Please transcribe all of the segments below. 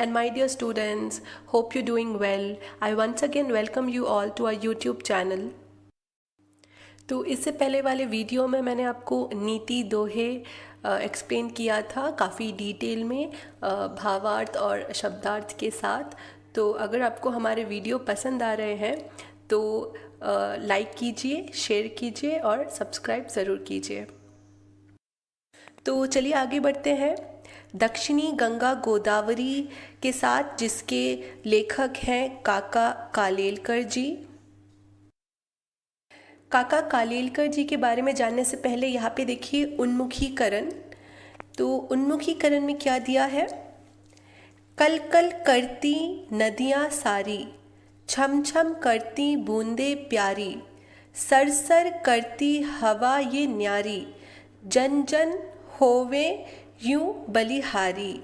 and my dear students, hope you're doing well. I once again welcome you all to our YouTube channel. तो इससे पहले वाले video में मैंने आपको नीति दोहे एक्सप्लेन किया था काफ़ी डिटेल में भावार्थ और शब्दार्थ के साथ। तो अगर आपको हमारे वीडियो पसंद आ रहे हैं तो लाइक कीजिए, शेयर कीजिए और सब्सक्राइब ज़रूर कीजिए। तो चलिए आगे बढ़ते हैं। दक्षिणी गंगा गोदावरी के साथ जिसके लेखक हैं काका कालेलकर जी। काका कालेलकर जी के बारे में जानने से पहले यहाँ पे देखिए उन्मुखीकरण। तो उन्मुखीकरण में क्या दिया है? कल कल करती नदियाँ सारी, छम छम करती बूंदे प्यारी, सर सर करती हवा ये न्यारी, जन जन होवे यूं बलिहारी।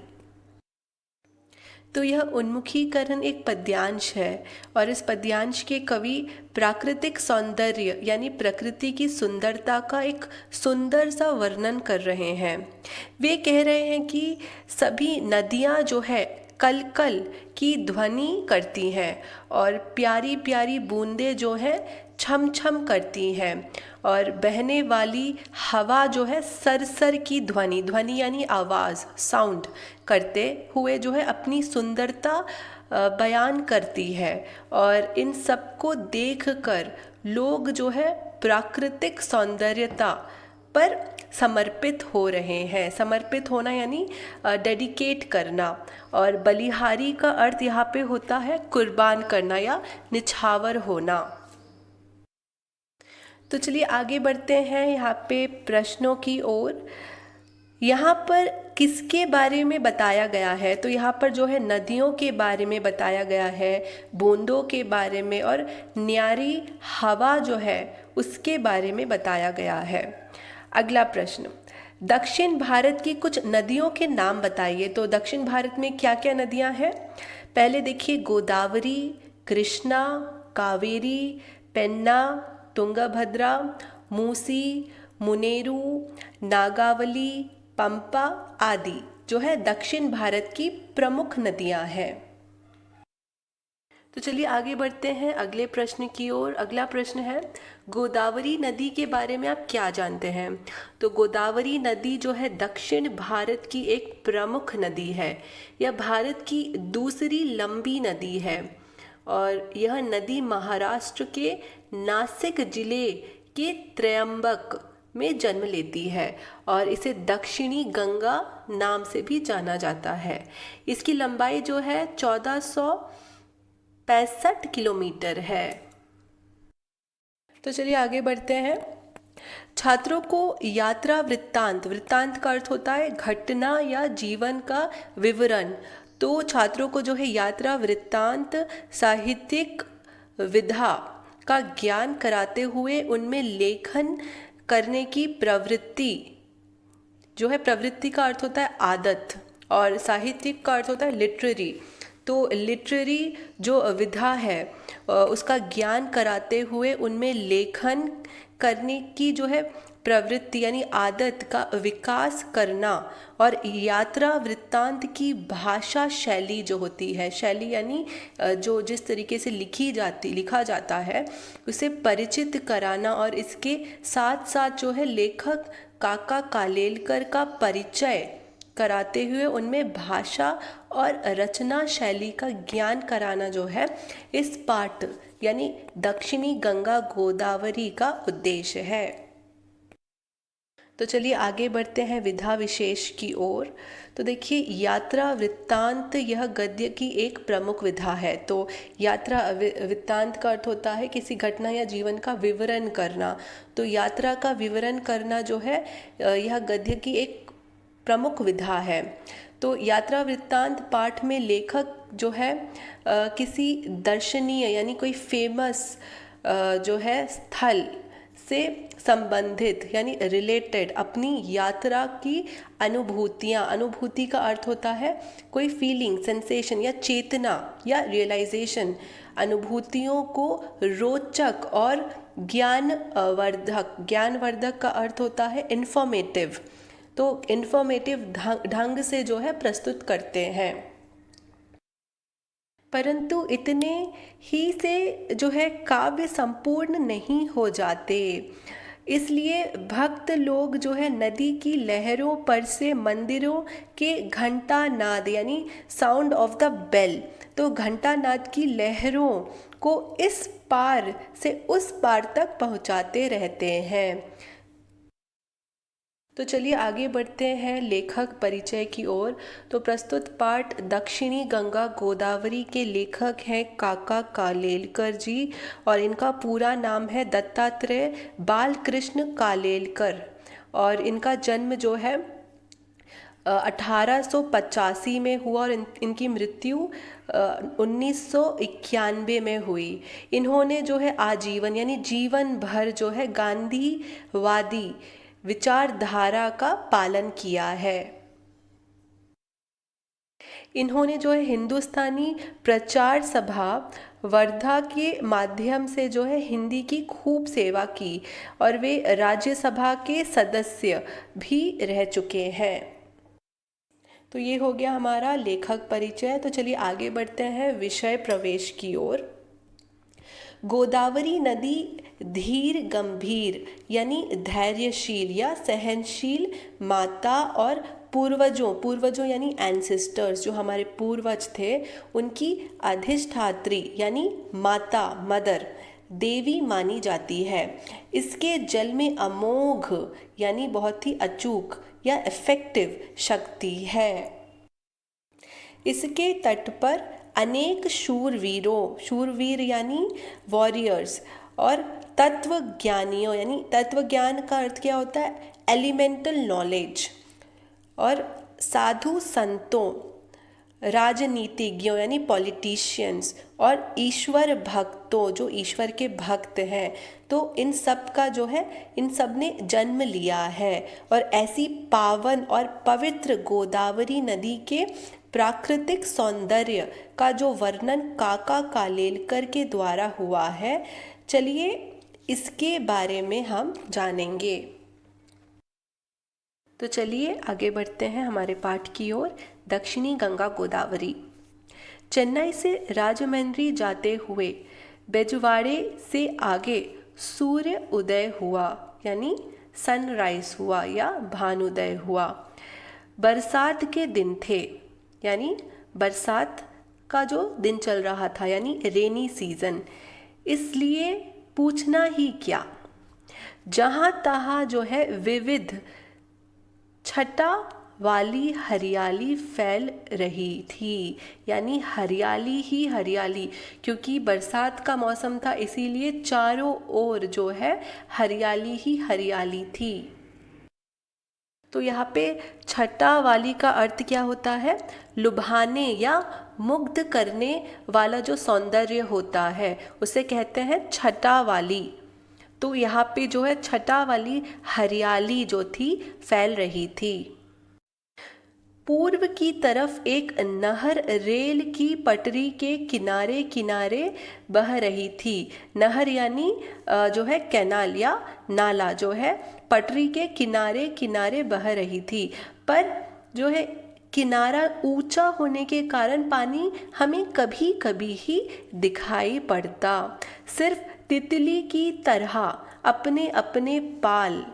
तो यह उन्मुखीकरण एक पद्यांश है और इस पद्यांश के कवि प्राकृतिक सौंदर्य यानी प्रकृति की सुंदरता का एक सुंदर सा वर्णन कर रहे हैं। वे कह रहे हैं कि सभी नदियाँ जो है कल कल की ध्वनि करती हैं और प्यारी प्यारी बूंदें जो हैं छम छम करती हैं और बहने वाली हवा जो है सरसर की ध्वनि, ध्वनि यानी आवाज़, साउंड करते हुए जो है अपनी सुंदरता बयान करती है। और इन सबको देखकर लोग जो है प्राकृतिक सौंदर्यता पर समर्पित हो रहे हैं। समर्पित होना यानी डेडिकेट करना, और बलिहारी का अर्थ यहाँ पे होता है कुर्बान करना या निछावर होना। तो चलिए आगे बढ़ते हैं यहाँ पे प्रश्नों की ओर। यहाँ पर किसके बारे में बताया गया है? तो यहाँ पर जो है नदियों के बारे में बताया गया है, बूंदों के बारे में, और न्यारी हवा जो है उसके बारे में बताया गया है। अगला प्रश्न, दक्षिण भारत की कुछ नदियों के नाम बताइए। तो दक्षिण भारत में क्या क्या नदियाँ हैं? पहले देखिए गोदावरी, कृष्णा, कावेरी, पेन्ना, तुंगभद्रा, मूसी, मुनेरू, नागावली, पंपा आदि जो है दक्षिण भारत की प्रमुख नदियां हैं। तो चलिए आगे बढ़ते हैं अगले प्रश्न की ओर। अगला प्रश्न है, गोदावरी नदी के बारे में आप क्या जानते हैं? तो गोदावरी नदी जो है दक्षिण भारत की एक प्रमुख नदी है। यह भारत की दूसरी लंबी नदी है और यह नदी महाराष्ट्र के नासिक जिले के त्रयंबक में जन्म लेती है और इसे दक्षिणी गंगा नाम से भी जाना जाता है। इसकी लंबाई जो है 1465 किलोमीटर है। तो चलिए आगे बढ़ते हैं। छात्रों को यात्रा वृत्तांत, वृत्तांत का अर्थ होता है घटना या जीवन का विवरण। तो छात्रों को जो है यात्रा वृत्तांत साहित्यिक विधा का ज्ञान कराते हुए उनमें लेखन करने की प्रवृत्ति जो है, प्रवृत्ति का अर्थ होता है आदत और साहित्यिक का अर्थ होता है लिटरेरी। तो लिटरेरी जो विधा है उसका ज्ञान कराते हुए उनमें लेखन करने की जो है प्रवृत्ति यानी आदत का विकास करना, और यात्रा वृत्तांत की भाषा शैली जो होती है, शैली यानी जो जिस तरीके से लिखा जाता है उसे परिचित कराना, और इसके साथ साथ जो है लेखक काका कालेलकर का परिचय कराते हुए उनमें भाषा और रचना शैली का ज्ञान कराना जो है इस पाठ यानी दक्षिणी गंगा गोदावरी का उद्देश्य है। तो चलिए आगे बढ़ते हैं विधा विशेष की ओर। तो देखिए यात्रा वृत्तांत यह गद्य की एक प्रमुख विधा है। तो यात्रा वृत्तांत का अर्थ होता है किसी घटना या जीवन का विवरण करना। तो यात्रा का विवरण करना जो है यह गद्य की एक प्रमुख विधा है। तो यात्रा वृत्तांत पाठ में लेखक जो है किसी दर्शनीय यानी कोई फेमस जो है स्थल से संबंधित यानी रिलेटेड अपनी यात्रा की अनुभूतियाँ, अनुभूति का अर्थ होता है कोई फीलिंग, सेंसेशन या चेतना या रियलाइजेशन, अनुभूतियों को रोचक और ज्ञानवर्धक, ज्ञानवर्धक का अर्थ होता है इंफॉर्मेटिव। तो इंफॉर्मेटिव ढंग से जो है प्रस्तुत करते हैं। परंतु इतने ही से जो है काव्य संपूर्ण नहीं हो जाते। इसलिए भक्त लोग जो है नदी की लहरों पर से मंदिरों के घंटा नाद यानी साउंड ऑफ द बेल, तो घंटा नाद की लहरों को इस पार से उस पार तक पहुंचाते रहते हैं। तो चलिए आगे बढ़ते हैं लेखक परिचय की ओर। तो प्रस्तुत पाठ दक्षिणी गंगा गोदावरी के लेखक हैं काका कालेलकर जी, और इनका पूरा नाम है दत्तात्रेय बालकृष्ण कालेलकर, और इनका जन्म जो है 1885 में हुआ, और इनकी मृत्यु 1991 में हुई। इन्होंने जो है आजीवन यानी जीवन भर जो है गांधीवादी विचारधारा का पालन किया है। इन्होंने जो है हिंदुस्तानी प्रचार सभा वर्धा के माध्यम से जो है हिंदी की खूब सेवा की, और वे राज्यसभा के सदस्य भी रह चुके हैं। तो ये हो गया हमारा लेखक परिचय। तो चलिए आगे बढ़ते हैं विषय प्रवेश की ओर। गोदावरी नदी धीर गंभीर यानी धैर्यशील या सहनशील माता और पूर्वजों यानी एंसेस्टर्स, जो हमारे पूर्वज थे, उनकी अधिष्ठात्री यानी माता मदर देवी मानी जाती है। इसके जल में अमोघ यानी बहुत ही अचूक या इफेक्टिव शक्ति है। इसके तट पर अनेक शूरवीर यानी वॉरियर्स, और तत्वज्ञानियों यानी तत्वज्ञान का अर्थ क्या होता है, एलिमेंटल नॉलेज, और साधु संतों, राजनीतिज्ञों यानी पॉलिटिशियंस, और ईश्वर भक्तों जो ईश्वर के भक्त हैं, तो इन सब का जो है इन सब ने जन्म लिया है। और ऐसी पावन और पवित्र गोदावरी नदी के प्राकृतिक सौंदर्य का जो वर्णन काका कालेलकर के द्वारा हुआ है, चलिए इसके बारे में हम जानेंगे। तो चलिए आगे बढ़ते हैं हमारे पाठ की ओर। दक्षिणी गंगा गोदावरी। चेन्नई से राजमंड्री जाते हुए बेजवाड़े से आगे सूर्य उदय हुआ यानी सनराइज हुआ या भानुदय हुआ। बरसात के दिन थे यानी बरसात का जो दिन चल रहा था यानी रेनी सीजन, इसलिए पूछना ही क्या, जहाँ तहाँ जो है विविध छटा वाली हरियाली फैल रही थी, यानी हरियाली ही हरियाली, क्योंकि बरसात का मौसम था इसीलिए चारों ओर जो है हरियाली ही हरियाली थी। तो यहाँ पे छटा वाली का अर्थ क्या होता है, लुभाने या मुग्ध करने वाला जो सौंदर्य होता है उसे कहते हैं छटा वाली। तो यहाँ पे जो है छटा वाली हरियाली जो थी फैल रही थी। पूर्व की तरफ एक नहर रेल की पटरी के किनारे किनारे बह रही थी। नहर यानी जो है कैनाल या नाला जो है पटरी के किनारे किनारे बह रही थी, पर जो है किनारा ऊंचा होने के कारण पानी हमें कभी कभी ही दिखाई पड़ता। सिर्फ तितली की तरह अपने अपने पाल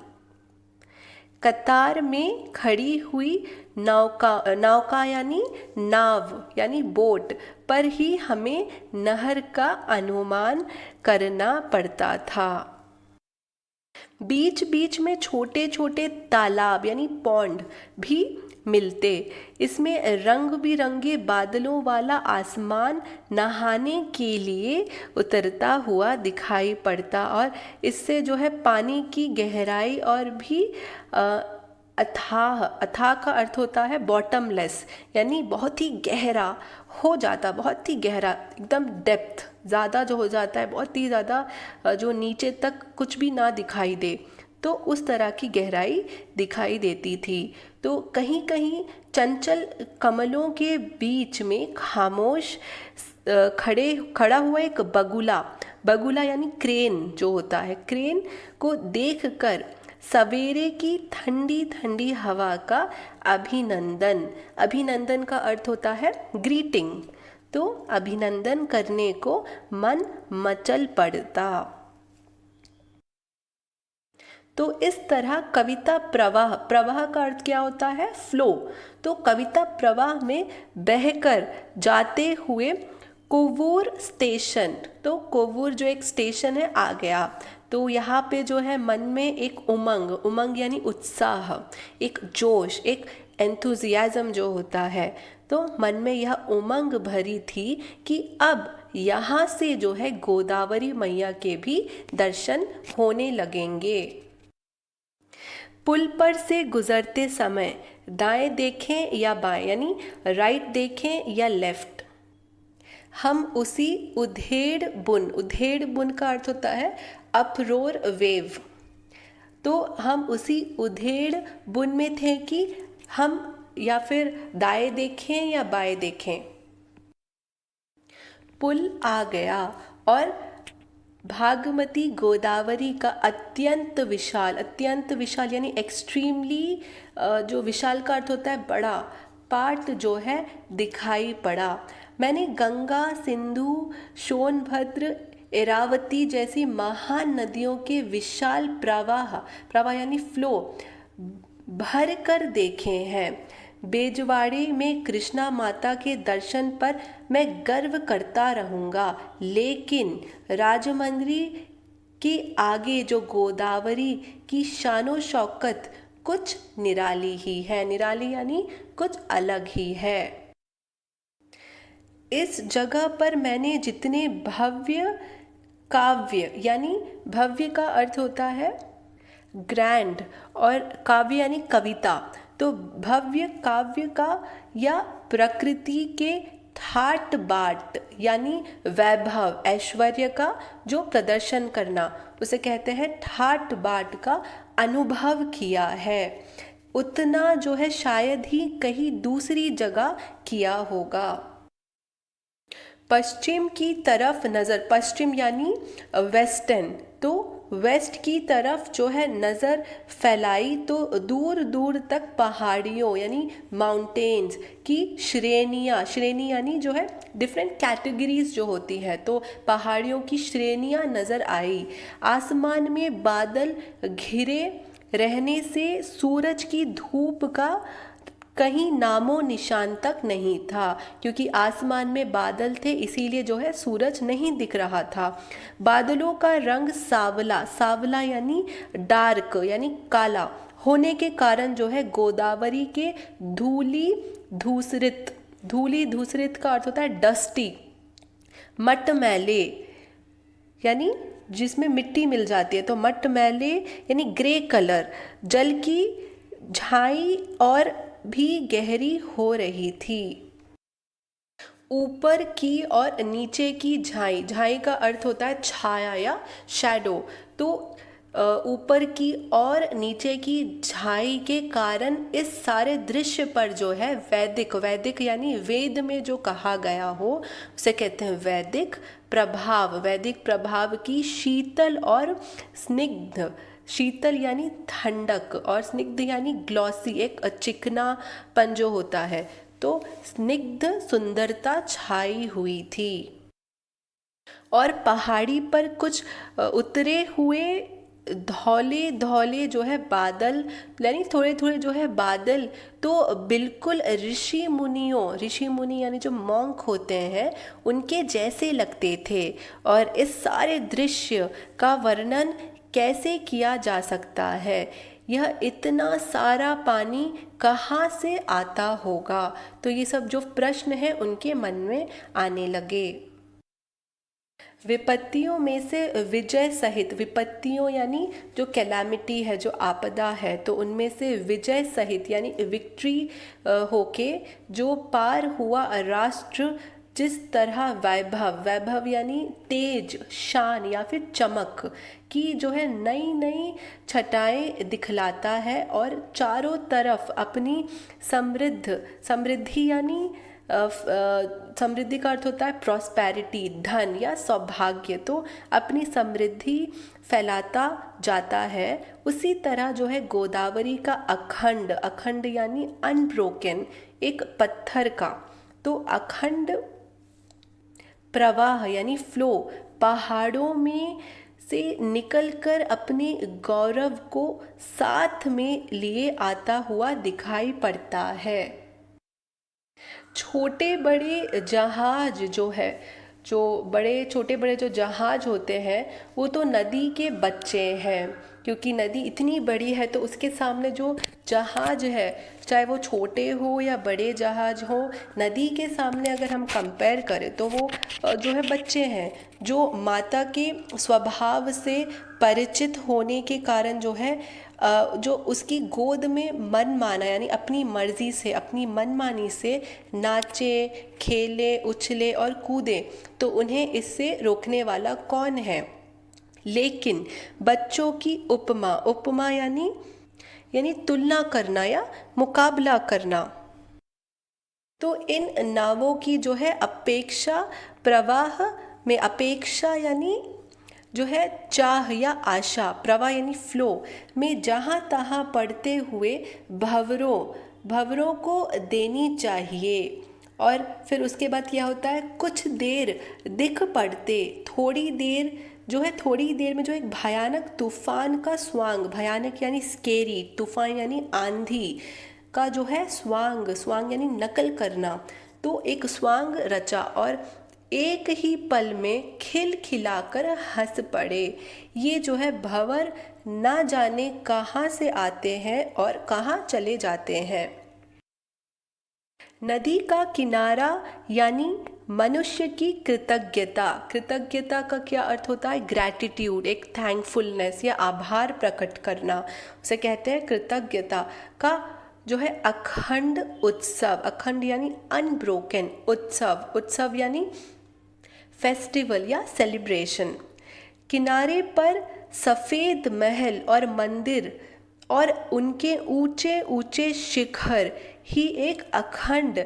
कतार में खड़ी हुई नौका यानी नाव यानी बोट पर ही हमें नहर का अनुमान करना पड़ता था। बीच बीच में छोटे छोटे तालाब यानी पॉन्ड भी मिलते। इसमें रंग बिरंगे बादलों वाला आसमान नहाने के लिए उतरता हुआ दिखाई पड़ता, और इससे जो है पानी की गहराई और भी अथाह का अर्थ होता है बॉटमलेस, यानी बहुत ही गहरा हो जाता, बहुत ही गहरा, एकदम डेप्थ ज़्यादा जो हो जाता है, बहुत ही ज़्यादा जो नीचे तक कुछ भी ना दिखाई दे, तो उस तरह की गहराई दिखाई देती थी। तो कहीं कहीं चंचल कमलों के बीच में खामोश खड़ा हुआ एक बगुला यानी क्रेन जो होता है, क्रेन को देखकर सवेरे की ठंडी ठंडी हवा का अभिनंदन का अर्थ होता है ग्रीटिंग, तो अभिनंदन करने को मन मचल पड़ता। तो इस तरह कविता प्रवाह, प्रवाह का अर्थ क्या होता है? फ्लो। तो कविता प्रवाह में बहकर जाते हुए कोवूर स्टेशन, तो कोवूर जो एक स्टेशन है आ गया। तो यहाँ पे जो है मन में एक उमंग, उमंग यानी उत्साह, एक जोश, एक एंथुजियाज्म जो होता है, तो मन में यह उमंग भरी थी कि अब यहाँ से जो है गोदावरी मैया के भी दर्शन होने लगेंगे। पुल पर से गुजरते समय दाएं देखें या बाएं, यानी राइट देखें या लेफ्ट, हम उसी उधेड़ बुन का अर्थ होता है अपरोर वेव। तो हम उसी उधेड़ बुन में थे कि हम या फिर दाएं देखें या बाएं देखें। पुल आ गया और भागमती गोदावरी का अत्यंत विशाल यानी एक्सट्रीमली, जो विशाल का अर्थ होता है बड़ा, पाट जो है दिखाई पड़ा। मैंने गंगा, सिंधु, सोनभद्र, इरावती जैसी महान नदियों के विशाल प्रवाह यानी फ्लो भर कर देखे हैं। बेजवाड़े में कृष्णा माता के दर्शन पर मैं गर्व करता रहूँगा, लेकिन राजमंद्री के आगे जो गोदावरी की शानो शौकत कुछ निराली ही है। निराली यानी कुछ अलग ही है। इस जगह पर मैंने जितने भव्य काव्य, यानी भव्य का अर्थ होता है ग्रैंड और काव्य यानी कविता, तो भव्य काव्य का या प्रकृति के ठाट बाट यानी वैभव, ऐश्वर्य का जो प्रदर्शन करना, उसे कहते हैं ठाट बाट का अनुभव किया है। उतना जो है शायद ही कहीं दूसरी जगह किया होगा। पश्चिम की तरफ नज़र, पश्चिम यानी वेस्टर्न, तो वेस्ट की तरफ जो है नज़र फैलाई तो दूर दूर तक पहाड़ियों यानी माउंटेन्स की श्रेणी यानी जो है डिफरेंट कैटेगरीज जो होती है, तो पहाड़ियों की श्रेणियाँ नज़र आई। आसमान में बादल घिरे रहने से सूरज की धूप का कहीं नामो निशान तक नहीं था, क्योंकि आसमान में बादल थे इसीलिए जो है सूरज नहीं दिख रहा था। बादलों का रंग सावला यानी डार्क यानी काला होने के कारण जो है गोदावरी के धूली धूसरित का अर्थ होता है डस्टी, मटमैले यानी जिसमें मिट्टी मिल जाती है, तो मटमैले यानी ग्रे कलर, जल की झाई और भी गहरी हो रही थी। ऊपर की और नीचे की झाई का अर्थ होता है छाया या शैडो, तो ऊपर की और नीचे की झाई के कारण इस सारे दृश्य पर जो है वैदिक यानी वेद में जो कहा गया हो उसे कहते हैं वैदिक प्रभाव की शीतल और स्निग्ध, शीतल यानी ठंडक और स्निग्ध यानी ग्लॉसी, एक चिकनापन जो होता है, तो स्निग्ध सुंदरता छाई हुई थी। और पहाड़ी पर कुछ उतरे हुए धौले जो है बादल यानी थोड़े जो है बादल, तो बिल्कुल ऋषि मुनि यानी जो मॉन्क होते हैं उनके जैसे लगते थे। और इस सारे दृश्य का वर्णन कैसे किया जा सकता है? यह इतना सारा पानी कहाँ से आता होगा? तो ये सब जो प्रश्न हैं उनके मन में आने लगे। विपत्तियों में से विजय सहित, विपत्तियों यानी जो कैलामिटी है, जो आपदा है, तो उनमें से विजय सहित यानी विक्ट्री होके जो पार हुआ राष्ट्र जिस तरह वैभव यानी तेज, शान या फिर चमक की जो है नई छटाएं दिखलाता है और चारों तरफ अपनी समृद्धि यानी समृद्धि का अर्थ होता है प्रॉस्पेरिटी, धन या सौभाग्य, तो अपनी समृद्धि फैलाता जाता है। उसी तरह जो है गोदावरी का अखंड यानी अनब्रोकन, एक पत्थर का, तो अखंड प्रवाह यानी फ्लो पहाड़ों में से निकलकर अपने गौरव को साथ में लिए आता हुआ दिखाई पड़ता है। छोटे बड़े जहाज जो बड़े छोटे बड़े जो जहाज होते हैं वो तो नदी के बच्चे हैं, क्योंकि नदी इतनी बड़ी है तो उसके सामने जो जहाज है, चाहे वो छोटे हो या बड़े जहाज हो, नदी के सामने अगर हम कंपेयर करें तो वो जो है बच्चे हैं, जो माता के स्वभाव से परिचित होने के कारण जो है जो उसकी गोद में मन माना यानी अपनी मर्जी से अपनी मनमानी से नाचे, खेले, उछले और कूदे, तो उन्हें इससे रोकने वाला कौन है। लेकिन बच्चों की उपमा यानी तुलना करना या मुकाबला करना, तो इन नावों की जो है अपेक्षा प्रवाह में, अपेक्षा यानी जो है चाह या आशा, प्रवाह यानी फ्लो में जहाँ तहाँ पढ़ते हुए भंवरों को देनी चाहिए। और फिर उसके बाद क्या होता है, कुछ देर दिख पड़ते, थोड़ी देर में जो एक भयानक तूफान का स्वांग, भयानक यानी स्केरी, तूफान यानी आंधी का जो है स्वांग यानी नकल करना, तो एक स्वांग रचा और एक ही पल में खिलखिलाकर हंस पड़े। ये जो है भंवर ना जाने कहाँ से आते हैं और कहाँ चले जाते हैं। नदी का किनारा यानी मनुष्य की कृतज्ञता का क्या अर्थ होता है, ग्रैटिट्यूड, एक थैंकफुलनेस या आभार प्रकट करना, उसे कहते हैं कृतज्ञता का जो है अखंड उत्सव, अखंड यानी अनब्रोकन, उत्सव यानी फेस्टिवल या सेलिब्रेशन। किनारे पर सफ़ेद महल और मंदिर और उनके ऊंचे ऊंचे शिखर ही एक अखंड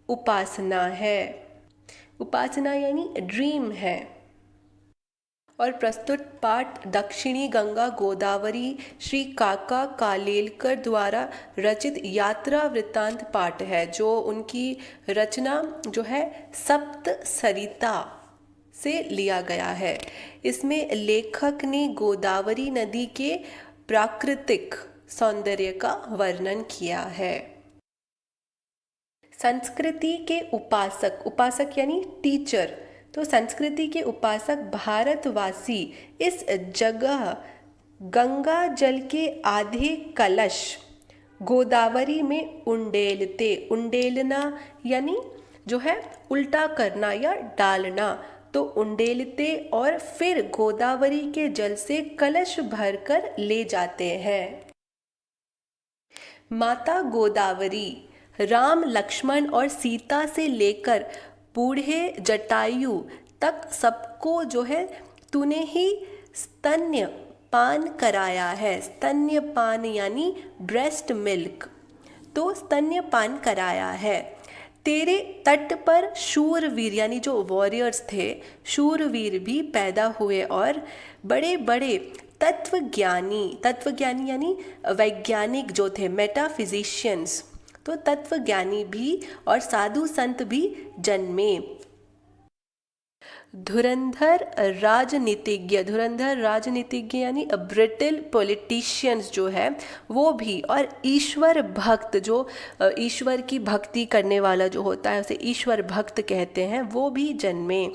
उपासना है, उपासना यानी ड्रीम है। और प्रस्तुत पाठ दक्षिणी गंगा गोदावरी श्री काका कालेलकर द्वारा रचित यात्रा वृत्तांत पाठ है, जो उनकी रचना जो है सप्त सरिता से लिया गया है। इसमें लेखक ने गोदावरी नदी के प्राकृतिक सौंदर्य का वर्णन किया है। संस्कृति के उपासक यानी टीचर, तो संस्कृति के उपासक भारतवासी इस जगह गंगा जल के आधे कलश गोदावरी में उंडेलना यानी जो है उल्टा करना या डालना, तो उंडेलते और फिर गोदावरी के जल से कलश भरकर ले जाते हैं। माता गोदावरी राम, लक्ष्मण और सीता से लेकर बूढ़े जटायु तक सबको जो है तूने ही स्तन्य पान कराया है। स्तन्यपान यानी ब्रेस्ट मिल्क, तो स्तन्यपान कराया है। तेरे तट पर शूरवीर यानी जो वॉरियर्स थे, शूरवीर भी पैदा हुए और बड़े बड़े तत्वज्ञानी यानी वैज्ञानिक जो थे, मेटाफिजिशियंस, तो तत्वज्ञानी भी और साधु संत भी जन्मे। धुरंधर राजनीतिज्ञ यानी ब्रिटिल पॉलिटिशियंस जो है वो भी, और ईश्वर भक्त जो ईश्वर की भक्ति करने वाला जो होता है उसे ईश्वर भक्त कहते हैं, वो भी जन्मे।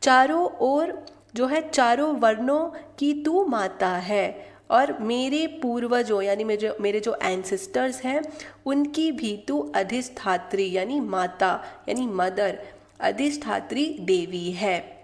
चारों ओर जो है चारों वर्णों की तू माता है, और मेरे पूर्वजों यानी मेरे जो एंसेस्टर्स हैं उनकी भी तू अधिष्ठात्री यानी माता यानी मदर, अधिष्ठात्री देवी है।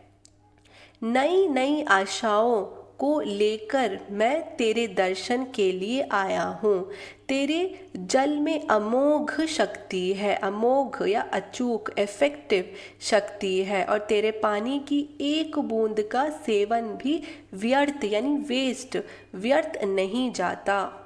नई नई आशाओं को लेकर मैं तेरे दर्शन के लिए आया हूँ। तेरे जल में अमोघ शक्ति है, अमोघ या अचूक, इफेक्टिव शक्ति है, और तेरे पानी की एक बूंद का सेवन भी व्यर्थ यानी वेस्ट, व्यर्थ नहीं जाता।